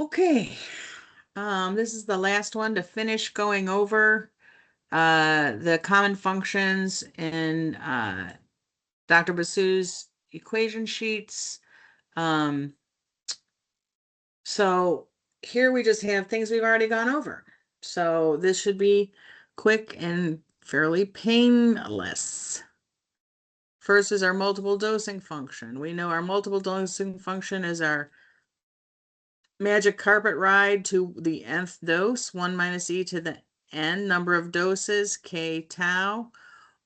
Okay, this is the last one to finish going over the common functions in Dr. Basu's equation sheets. So here we just have things we've already gone over. So this should be quick and fairly painless. First is our multiple dosing function. We know our multiple dosing function is our magic carpet ride to the nth dose, 1 minus e to the n number of doses, k tau,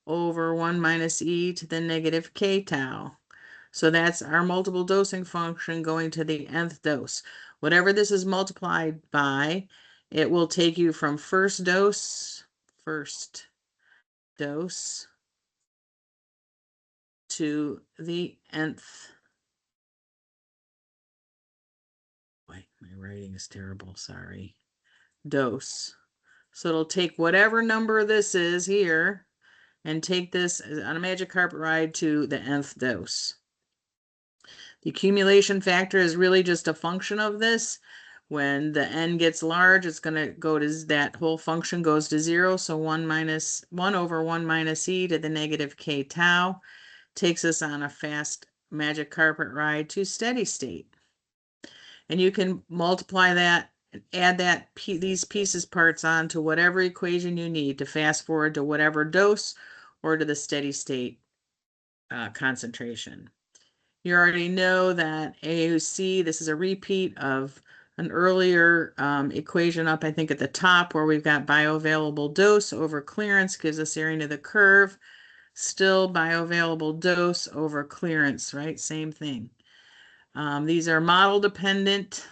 over 1 minus e to the negative k tau. So that's our multiple dosing function going to the nth dose. Whatever this is multiplied by, it will take you from first dose to the nth. Boy, my writing is terrible, sorry. Dose. So it'll take whatever number this is here and take this on a magic carpet ride to the nth dose. The accumulation factor is really just a function of this. When the n gets large, it's going to go to, that whole function goes to 0. So 1 over 1 minus e to the negative k tau takes us on a fast magic carpet ride to steady state. And you can multiply that, add these pieces parts on to whatever equation you need to fast forward to whatever dose or to the steady state concentration. You already know that AUC, this is a repeat of an earlier equation up, I think, at the top, where we've got bioavailable dose over clearance gives us area under the curve. Still bioavailable dose over clearance, right? Same thing. These are model dependent.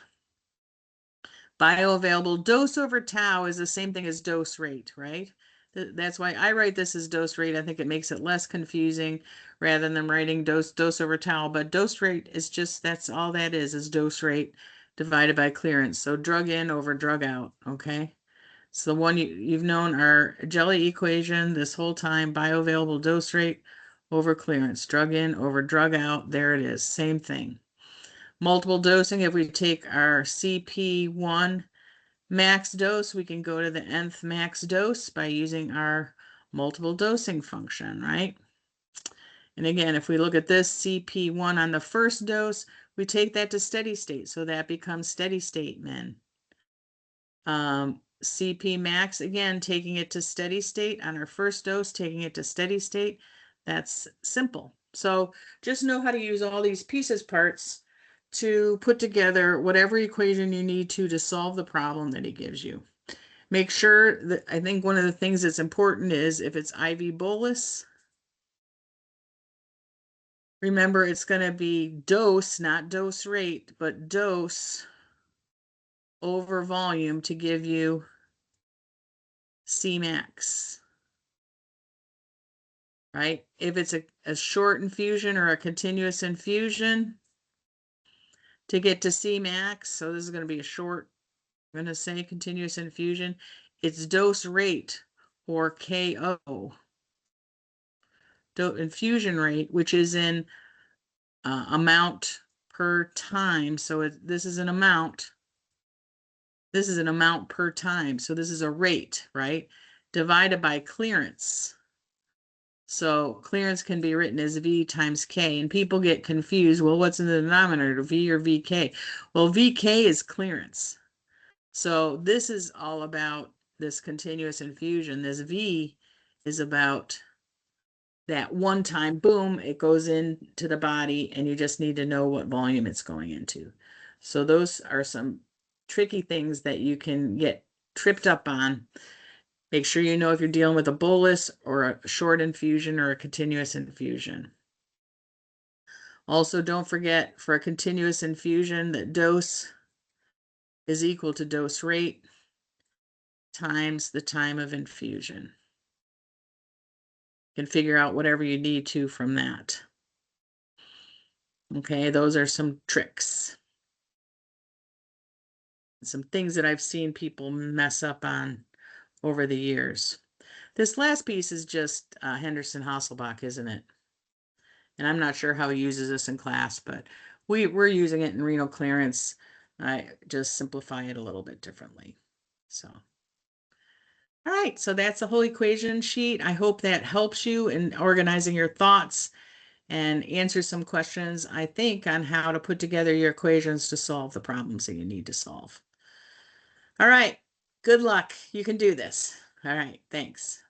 Bioavailable dose over tau is the same thing as dose rate, right? That's why I write this as dose rate. I think it makes it less confusing rather than writing dose over tau. But dose rate is just, that's all that is dose rate divided by clearance. So drug in over drug out, okay? So the one you've known our jelly equation this whole time, bioavailable dose rate over clearance, drug in over drug out. There it is, same thing. Multiple dosing, if we take our CP1 max dose, we can go to the nth max dose by using our multiple dosing function, right? And again, if we look at this CP1 on the first dose, we take that to steady state. So that becomes steady state min. CP max, again, taking it to steady state on our first dose, taking it to steady state. That's simple. So just know how to use all these pieces parts to put together whatever equation you need to solve the problem that he gives you. Make sure that, I think one of the things that's important is if it's IV bolus, remember it's going to be dose, not dose rate, but dose over volume to give you Cmax, right? If it's a short infusion or a continuous infusion, to get to Cmax, so this is going to be a short, I'm going to say continuous infusion, it's dose rate or KO, infusion rate, which is in amount per time. So this is an amount. This is an amount per time. So this is a rate, right? Divided by clearance. So clearance can be written as V times K, and people get confused. Well, what's in the denominator, V or VK? Well, VK is clearance. So this is all about this continuous infusion. This V is about that one time, boom, it goes into the body, and you just need to know what volume it's going into. So those are some tricky things that you can get tripped up on. Make sure you know if you're dealing with a bolus or a short infusion or a continuous infusion. Also, don't forget for a continuous infusion that dose is equal to dose rate times the time of infusion. You can figure out whatever you need to from that. Okay, those are some tricks. Some things that I've seen people mess up on over the years. This last piece is just Henderson-Hasselbalch, isn't it? And I'm not sure how he uses this in class, but we're using it in renal clearance. I just simplify it a little bit differently. So, all right, so that's the whole equation sheet. I hope that helps you in organizing your thoughts and answer some questions, I think, on how to put together your equations to solve the problems that you need to solve. All right, good luck. You can do this. All right, thanks.